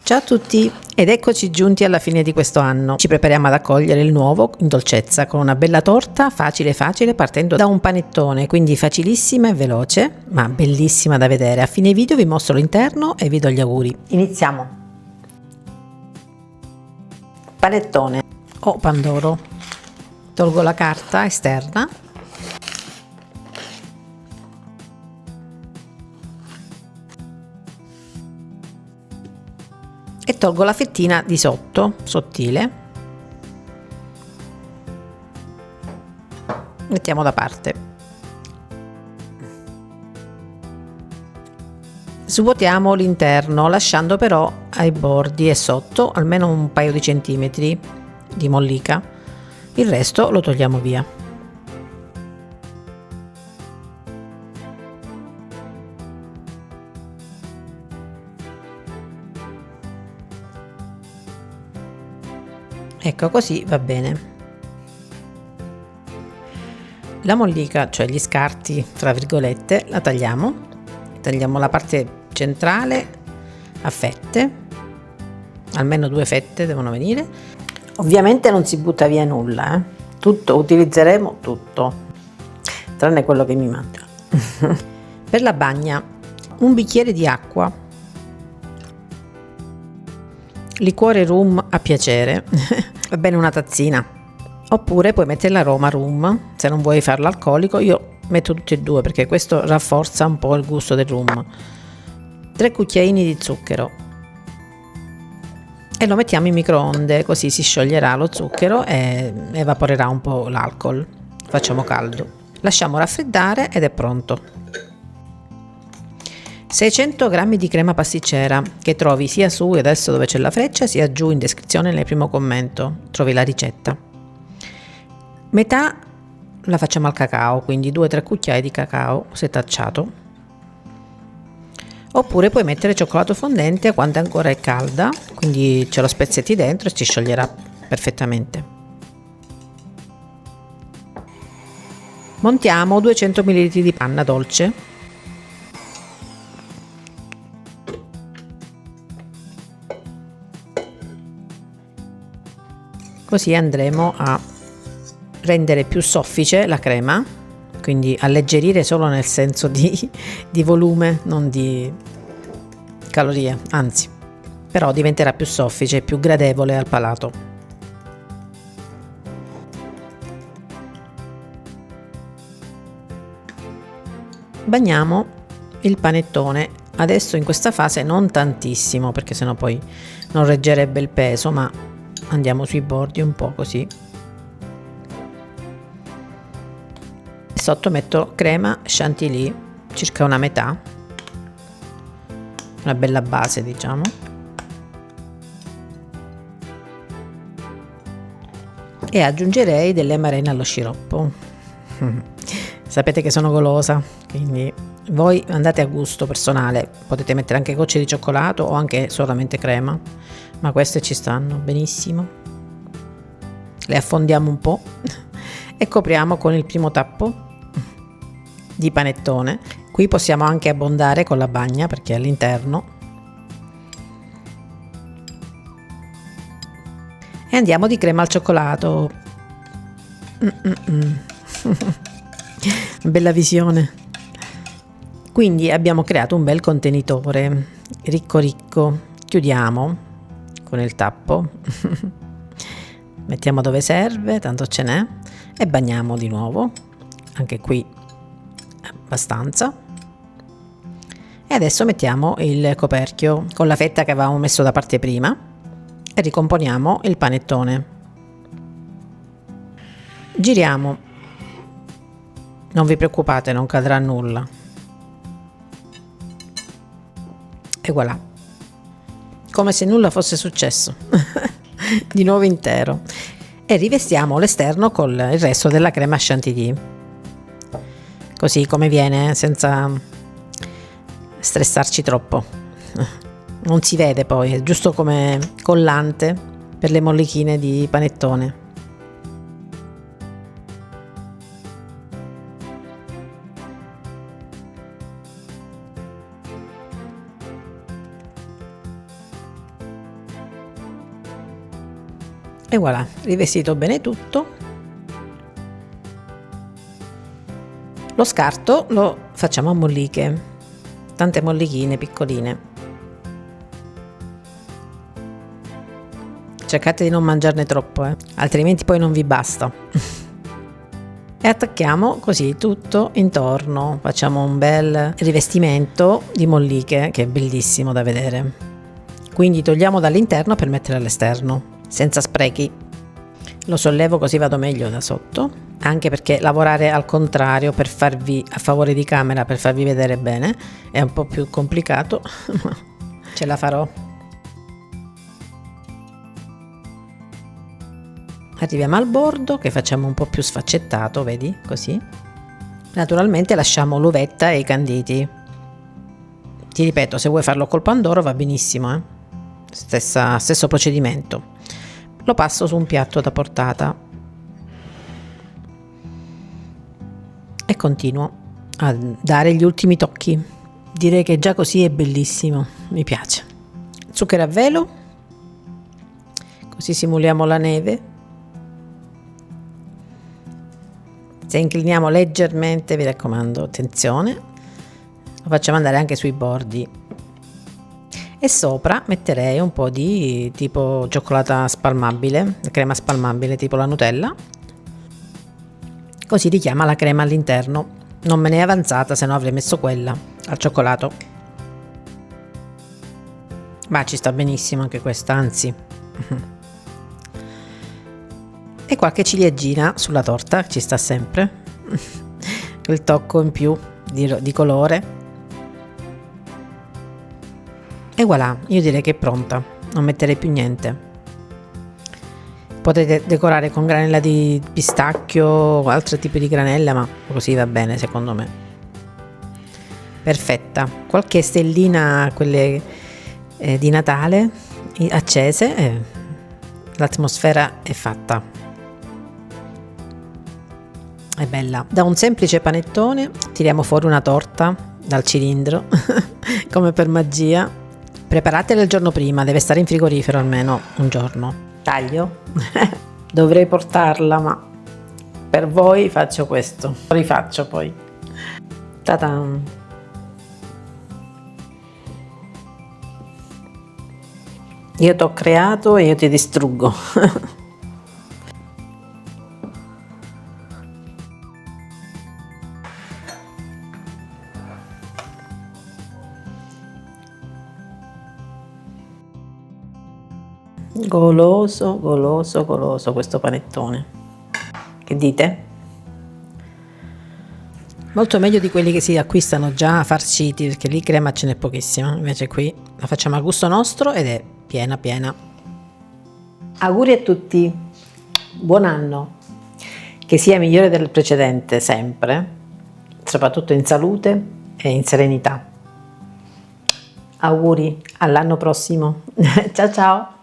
Ciao a tutti ed eccoci giunti alla fine di questo anno. Ci prepariamo ad accogliere il nuovo in dolcezza con una bella torta facile partendo da un panettone, quindi facilissima e veloce, ma bellissima da vedere. A fine video vi mostro l'interno e vi do gli auguri. Iniziamo. Panettone o pandoro. Tolgo la carta esterna. E tolgo la fettina di sotto, sottile. Mettiamo da parte. Svuotiamo l'interno, lasciando però ai bordi e sotto almeno un paio di centimetri di mollica. Il resto lo togliamo via. Ecco, così va bene. La mollica, cioè gli scarti tra virgolette, la tagliamo la parte centrale a fette, almeno 2 fette devono venire. Ovviamente non si butta via nulla, tutto, utilizzeremo tutto, tranne quello che mi manca. Per la bagna, un bicchiere di acqua, liquore rum a piacere, va bene una tazzina, oppure puoi mettere l'aroma rum, se non vuoi farlo alcolico. Io metto tutti e due perché questo rafforza un po' il gusto del rum. 3 cucchiaini di zucchero e lo mettiamo in microonde, così si scioglierà lo zucchero e evaporerà un po' l'alcol. Facciamo caldo, lasciamo raffreddare ed è pronto. 600 g di crema pasticcera che trovi sia su, adesso dove c'è la freccia, sia giù in descrizione nel primo commento, trovi la ricetta. Metà la facciamo al cacao, quindi 2-3 cucchiai di cacao setacciato. Oppure puoi mettere cioccolato fondente quando ancora è calda, quindi ce lo spezzetti dentro e si scioglierà perfettamente. Montiamo 200 ml di panna dolce. Così andremo a rendere più soffice la crema, quindi alleggerire solo nel senso di volume, non di calorie, anzi, però diventerà più soffice e più gradevole al palato. Bagniamo il panettone, adesso in questa fase non tantissimo perché sennò poi non reggerebbe il peso, ma andiamo sui bordi un po' così. Sotto metto crema chantilly, circa una metà, una bella base diciamo. E aggiungerei delle amarene allo sciroppo. Sapete che sono golosa, quindi voi andate a gusto personale, potete mettere anche gocce di cioccolato o anche solamente crema, ma queste ci stanno benissimo. Le affondiamo un po' e copriamo con il primo tappo di panettone. Qui possiamo anche abbondare con la bagna perché all'interno. E andiamo di crema al cioccolato. Bella visione. Quindi abbiamo creato un bel contenitore ricco. Chiudiamo con il tappo. Mettiamo dove serve, tanto ce n'è, e bagniamo di nuovo, anche qui abbastanza. E adesso mettiamo il coperchio con la fetta che avevamo messo da parte prima e ricomponiamo il panettone. Giriamo, non vi preoccupate, non cadrà nulla. E voilà, come se nulla fosse successo. Di nuovo intero, e rivestiamo l'esterno con il resto della crema chantilly, così come viene, senza stressarci troppo. Non si vede poi, è giusto come collante per le mollichine di panettone. E voilà, rivestito bene tutto. Lo scarto lo facciamo a molliche, tante mollichine piccoline. Cercate di non mangiarne troppo, altrimenti poi non vi basta. E attacchiamo così tutto intorno, facciamo un bel rivestimento di molliche che è bellissimo da vedere. Quindi togliamo dall'interno per mettere all'esterno, senza sprechi. Lo sollevo così vado meglio da sotto, anche perché lavorare al contrario per farvi a favore di camera, per farvi vedere bene, è un po' più complicato, ma ce la farò. Arriviamo al bordo che facciamo un po' più sfaccettato, vedi, così. Naturalmente lasciamo l'uvetta e i canditi. Ti ripeto, se vuoi farlo col pandoro va benissimo, stesso procedimento. Lo passo su un piatto da portata e continuo a dare gli ultimi tocchi. Direi che già così è bellissimo, mi piace. Zucchero a velo, così simuliamo la neve. Se incliniamo leggermente, vi raccomando, attenzione, lo facciamo andare anche sui bordi. E sopra metterei un po' di tipo cioccolata spalmabile, crema spalmabile tipo la Nutella, così richiama la crema all'interno. Non me ne è avanzata, se no avrei messo quella al cioccolato. Ma ci sta benissimo anche questa, anzi. E qualche ciliegina sulla torta, ci sta sempre, quel tocco in più di colore. E voilà, io direi che è pronta, non metterei più niente. Potete decorare con granella di pistacchio o altri tipi di granella, ma così va bene secondo me. Perfetta, qualche stellina, quelle di Natale, accese, l'atmosfera è fatta. È bella. Da un semplice panettone tiriamo fuori una torta dal cilindro come per magia. Preparatela il giorno prima, deve stare in frigorifero almeno un giorno. Taglio. Dovrei portarla, ma per voi faccio questo. Lo rifaccio poi. Ta-tan. Io t'ho creato e io ti distruggo. Goloso, goloso, goloso questo panettone. Che dite? Molto meglio di quelli che si acquistano già farciti, perché lì crema ce n'è pochissima. Invece qui la facciamo a gusto nostro ed è piena piena. Auguri a tutti, buon anno, che sia migliore del precedente sempre, soprattutto in salute e in serenità. Auguri, all'anno prossimo. Ciao ciao.